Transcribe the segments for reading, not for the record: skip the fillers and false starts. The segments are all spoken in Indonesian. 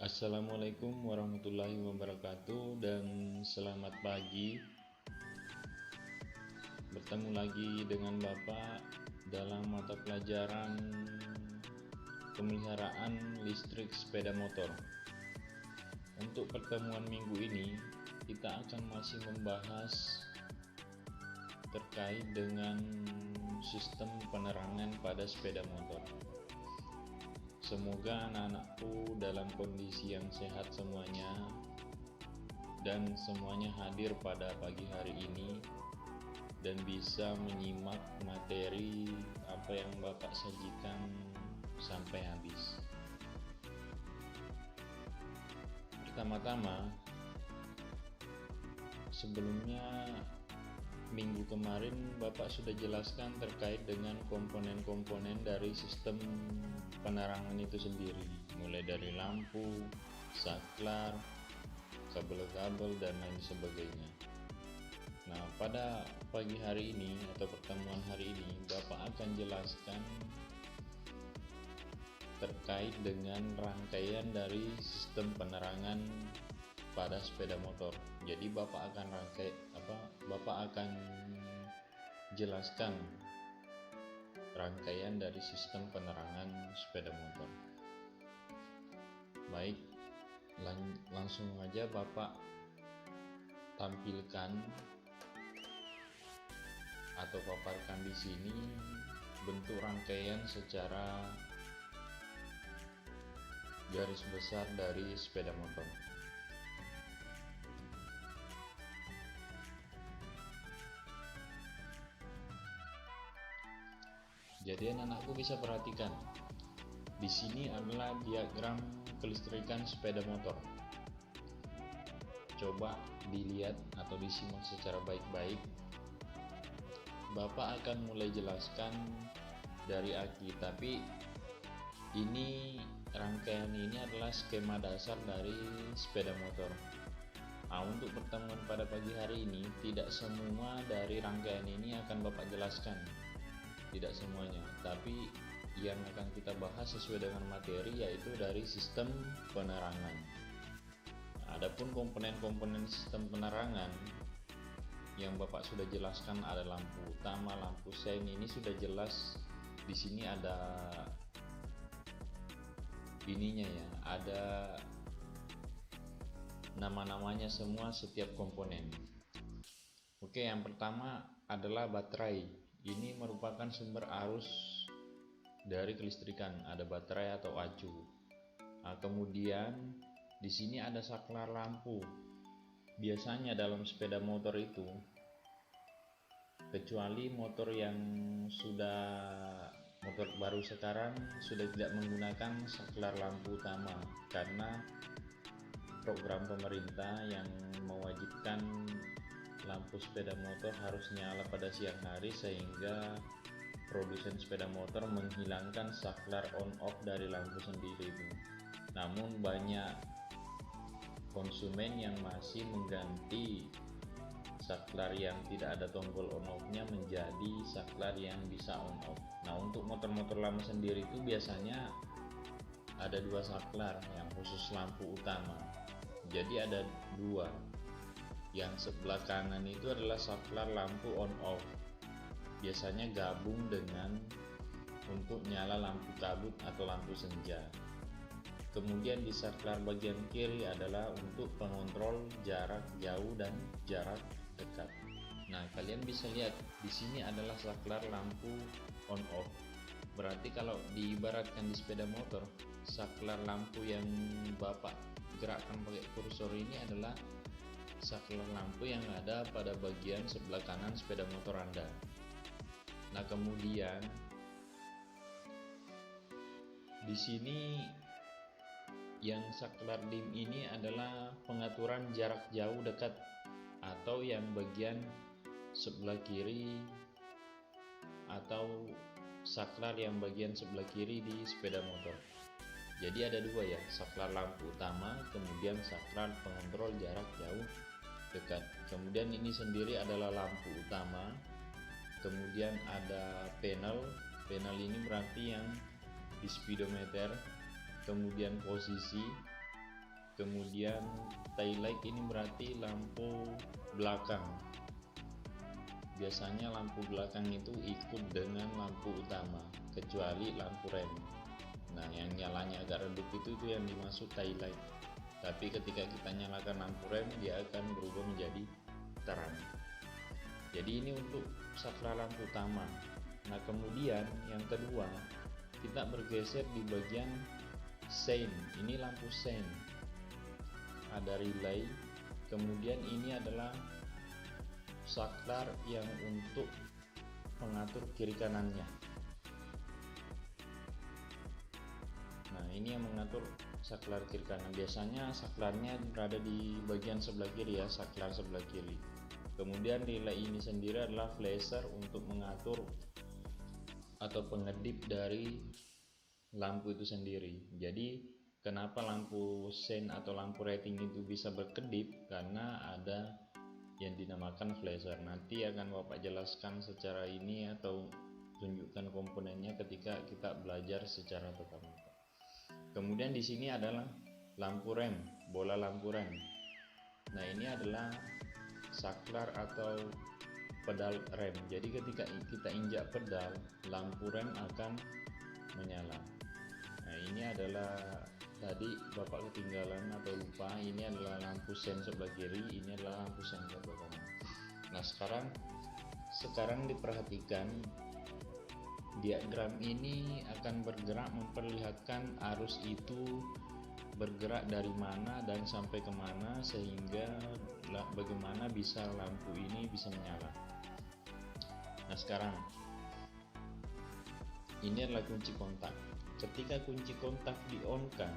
Assalamualaikum warahmatullahi wabarakatuh dan selamat pagi. Bertemu lagi dengan Bapak dalam mata pelajaran pemeliharaan listrik sepeda motor. Untuk pertemuan minggu ini kita akan masih membahas terkait dengan sistem penerangan pada sepeda motor. Semoga anak-anakku dalam kondisi yang sehat semuanya dan semuanya hadir pada pagi hari ini dan bisa menyimak materi apa yang Bapak sajikan sampai habis. Pertama-tama, sebelumnya minggu kemarin Bapak sudah jelaskan terkait dengan komponen-komponen dari sistem penerangan itu sendiri, mulai dari lampu, saklar, kabel-kabel, dan lain sebagainya. Nah, pada pagi hari ini atau pertemuan hari ini Bapak akan jelaskan terkait dengan rangkaian dari sistem penerangan pada sepeda motor. Jadi Bapak akan jelaskan rangkaian dari sistem penerangan sepeda motor. Baik, langsung aja Bapak tampilkan atau paparkan di sini bentuk rangkaian secara garis besar dari sepeda motor. Jadi anak-anakku bisa perhatikan, di sini adalah diagram kelistrikan sepeda motor. Coba dilihat atau disimak secara baik-baik. Bapak akan mulai jelaskan dari aki, tapi ini rangkaian ini adalah skema dasar dari sepeda motor. Nah, untuk pertemuan pada pagi hari ini, tidak semua dari rangkaian ini akan Bapak jelaskan. Tidak semuanya, tapi yang akan kita bahas sesuai dengan materi yaitu dari sistem penerangan. Adapun komponen-komponen sistem penerangan yang Bapak sudah jelaskan, ada lampu utama, lampu sein, ini sudah jelas. Di sini ada ininya ya, ada nama-namanya semua setiap komponen. Oke, yang pertama adalah baterai. Ini merupakan sumber arus dari kelistrikan, ada baterai atau acu. Nah, kemudian di sini ada saklar lampu. Biasanya dalam sepeda motor itu, kecuali motor baru sekarang sudah tidak menggunakan saklar lampu utama karena program pemerintah yang mewajibkan lampu sepeda motor harus nyala pada siang hari, sehingga produsen sepeda motor menghilangkan saklar on off dari lampu sendiri itu. Namun banyak konsumen yang masih mengganti saklar yang tidak ada tombol on off nya menjadi saklar yang bisa on off. Nah, untuk motor-motor lama sendiri itu biasanya ada dua saklar yang khusus lampu utama. Jadi ada dua. Yang sebelah kanan itu adalah saklar lampu on off, biasanya gabung dengan untuk nyala lampu kabut atau lampu senja. Kemudian di saklar bagian kiri adalah untuk pengontrol jarak jauh dan jarak dekat. Nah, kalian bisa lihat di sini adalah saklar lampu on off. Berarti kalau diibaratkan di sepeda motor, saklar lampu yang Bapak gerakkan pakai kursor ini adalah saklar lampu yang ada pada bagian sebelah kanan sepeda motor Anda. Nah, kemudian di sini yang saklar dim ini adalah pengaturan jarak jauh dekat atau yang bagian sebelah kiri, atau saklar yang bagian sebelah kiri di sepeda motor. Jadi ada dua ya, saklar lampu utama, kemudian saklar pengontrol jarak jauh dekat. Kemudian ini sendiri adalah lampu utama, kemudian ada panel ini berarti yang di speedometer, kemudian posisi, Kemudian tail light ini berarti lampu belakang. Biasanya lampu belakang itu ikut dengan lampu utama, kecuali lampu rem. Nah, yang nyalanya agak redup itu yang dimaksud tail light. Tapi ketika kita nyalakan lampu rem, dia akan berubah menjadi terang. Jadi ini untuk saklar lampu utama. Nah, kemudian yang kedua, kita bergeser di bagian sein. Ini lampu sein. Ada relay. Kemudian ini adalah saklar yang untuk mengatur kiri kanannya. Nah, ini yang mengatur saklar kiri kanan. Biasanya saklarnya berada di bagian sebelah kiri ya, saklar sebelah kiri. Kemudian relay ini sendiri adalah flasher untuk mengatur atau pengedip dari lampu itu sendiri. Jadi kenapa lampu sein atau lampu rating itu bisa berkedip? Karena ada yang dinamakan flasher. Nanti akan Bapak jelaskan secara ini atau tunjukkan komponennya ketika kita belajar secara tatap muka. Kemudian di sini adalah lampu rem, bola lampu rem. Nah, ini adalah saklar atau pedal rem. Jadi ketika kita injak pedal, lampu rem akan menyala. Nah, ini adalah tadi Bapak ketinggalan atau lupa, ini adalah lampu sein sebelah kiri, ini adalah lampu sein sebelah kanan. Nah, sekarang diperhatikan diagram ini akan bergerak memperlihatkan arus itu bergerak dari mana dan sampai kemana, sehingga bagaimana bisa lampu ini bisa menyala. Nah, sekarang ini adalah kunci kontak. Ketika kunci kontak di-on-kan,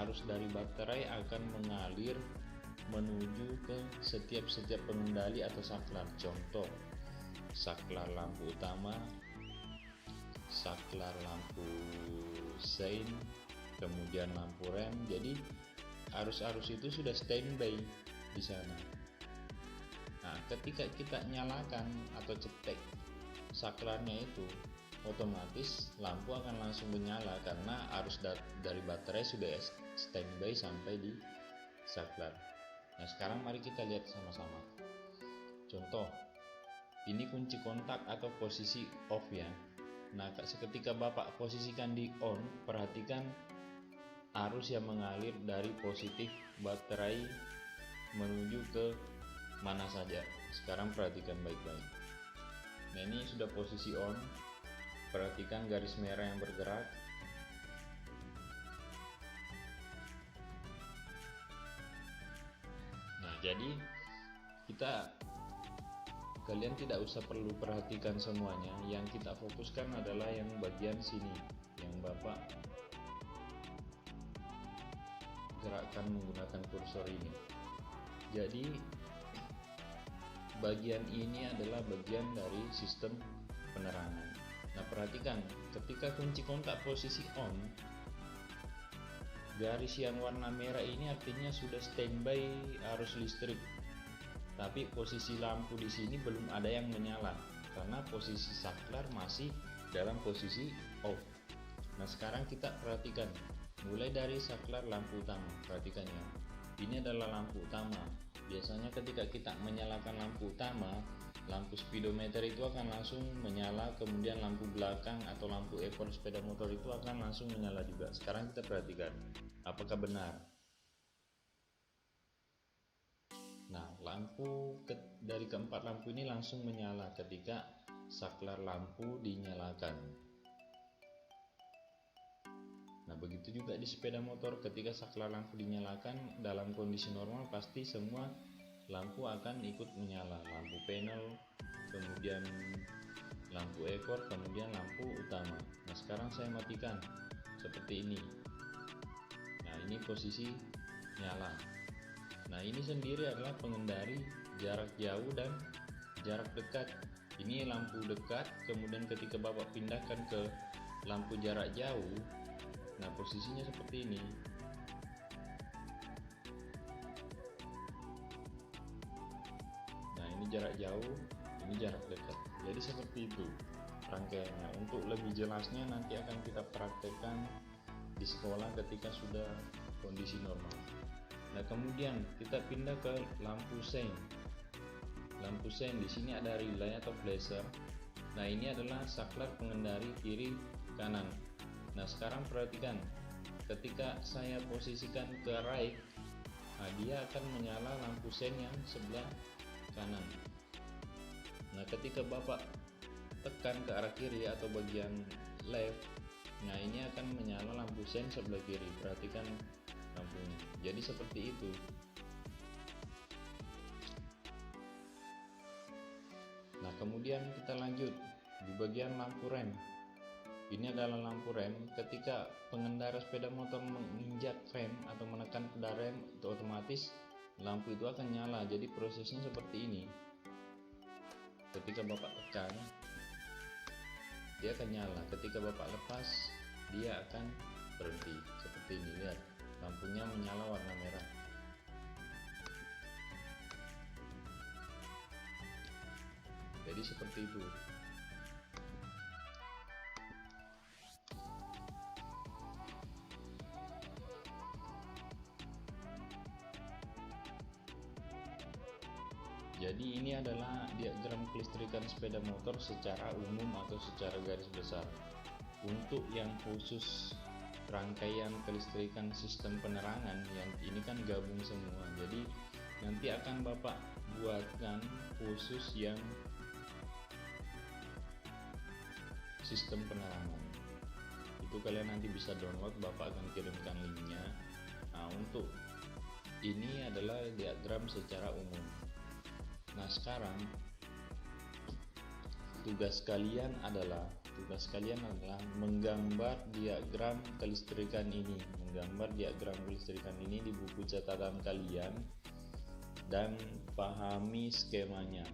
arus dari baterai akan mengalir menuju ke setiap pengendali atau saklar. Contoh, saklar lampu utama, saklar lampu sein, kemudian lampu rem. Jadi arus-arus itu sudah standby di sana. Nah, ketika kita nyalakan atau cetek saklarnya itu, otomatis lampu akan langsung menyala karena arus dari baterai sudah standby sampai di saklar. Nah, sekarang mari kita lihat sama-sama. Contoh, ini kunci kontak atau posisi off ya. Nah, seketika Bapak posisikan di on, perhatikan arus yang mengalir dari positif baterai menuju ke mana saja. Sekarang perhatikan baik-baik. Nah, ini sudah posisi on. Perhatikan garis merah yang bergerak. Nah, jadi kalian tidak usah perlu perhatikan semuanya. Yang kita fokuskan adalah yang bagian sini, yang Bapak gerakkan menggunakan kursor ini. Jadi bagian ini adalah bagian dari sistem penerangan. Nah, perhatikan ketika kunci kontak posisi on, garis yang warna merah ini artinya sudah standby arus listrik. Tapi posisi lampu di sini belum ada yang menyala karena posisi saklar masih dalam posisi off. Nah, sekarang kita perhatikan mulai dari saklar lampu utama. Perhatikan ya. Ini adalah lampu utama. Biasanya ketika kita menyalakan lampu utama, lampu speedometer itu akan langsung menyala, kemudian lampu belakang atau lampu ekor sepeda motor itu akan langsung menyala juga. Sekarang kita perhatikan, apakah benar? Nah, dari keempat lampu ini langsung menyala ketika saklar lampu dinyalakan. Nah, begitu juga di sepeda motor, ketika saklar lampu dinyalakan dalam kondisi normal pasti semua lampu akan ikut menyala. Lampu panel, kemudian lampu ekor, kemudian lampu utama. Nah, sekarang saya matikan seperti ini. Nah, ini posisi nyala. Nah, ini sendiri adalah pengendali jarak jauh dan jarak dekat. Ini lampu dekat, kemudian ketika Bapak pindahkan ke lampu jarak jauh, nah posisinya seperti ini. Nah, ini jarak jauh, ini jarak dekat. Jadi seperti itu rangkaiannya. Untuk lebih jelasnya nanti akan kita praktekkan di sekolah ketika sudah kondisi normal. Nah, kemudian kita pindah ke lampu sein. Lampu sein di sini ada relay atau flasher. Nah, ini adalah saklar pengendali kiri kanan. Nah, sekarang perhatikan, ketika saya posisikan ke right, nah, dia akan menyala lampu sein yang sebelah kanan. Nah, ketika Bapak tekan ke arah kiri atau bagian left, nah ini akan menyala lampu sein sebelah kiri. Perhatikan lampunya. Jadi seperti itu. Nah, kemudian kita lanjut di bagian lampu rem. Ini adalah lampu rem. Ketika pengendara sepeda motor menginjak rem atau menekan pedal rem, itu otomatis lampu itu akan nyala. Jadi prosesnya seperti ini. Ketika Bapak tekan, dia akan nyala. Ketika Bapak lepas, dia akan berhenti. Seperti ini, lihat, lampunya menyala warna merah. Jadi seperti itu. Jadi ini adalah diagram kelistrikan sepeda motor secara umum atau secara garis besar. Untuk yang khusus rangkaian kelistrikan sistem penerangan, yang ini kan gabung semua. Jadi nanti akan Bapak buatkan khusus yang sistem penerangan. Itu kalian nanti bisa download, Bapak akan kirimkan linknya. Nah, untuk ini adalah diagram secara umum. Nah, sekarang tugas kalian adalah menggambar diagram kelistrikan ini, di buku catatan kalian dan pahami skemanya.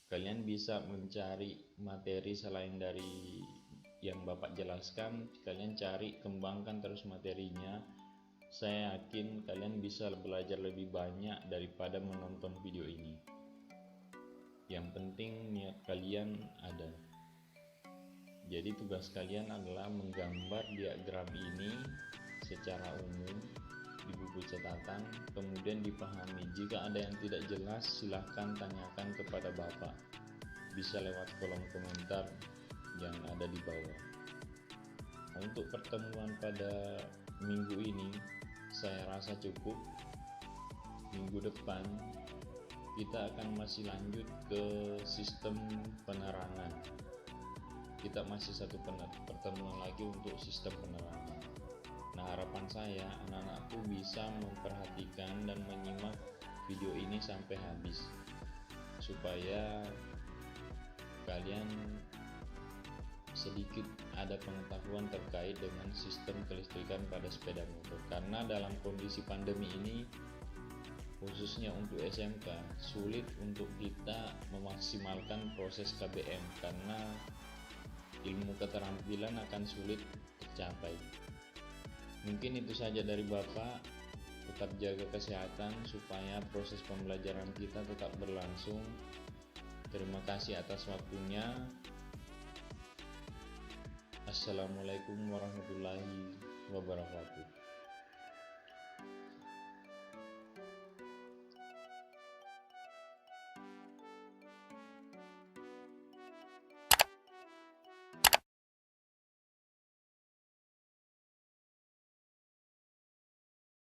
Kalian bisa mencari materi selain dari yang Bapak jelaskan, kalian cari, kembangkan terus materinya. Saya yakin kalian bisa belajar lebih banyak daripada menonton video ini. Yang penting niat kalian ada. Jadi tugas kalian adalah menggambar diagram ini secara umum di buku catatan, kemudian dipahami. Jika ada yang tidak jelas, silahkan tanyakan kepada Bapak. Bisa lewat kolom komentar yang ada di bawah. Nah, untuk pertemuan pada minggu ini saya rasa cukup. Minggu depan kita akan masih lanjut ke sistem penerangan. Kita masih satu pertemuan lagi untuk sistem penerangan. Nah, harapan saya anak-anakku bisa memperhatikan dan menyimak video ini sampai habis, supaya kalian sedikit ada pengetahuan terkait dengan sistem kelistrikan pada sepeda motor. Karena dalam kondisi pandemi ini, khususnya untuk SMK, sulit untuk kita memaksimalkan proses KBM karena ilmu keterampilan akan sulit tercapai. Mungkin itu saja dari Bapak. Tetap jaga kesehatan supaya proses pembelajaran kita tetap berlangsung. Terima kasih atas waktunya. Assalamualaikum warahmatullahi wabarakatuh.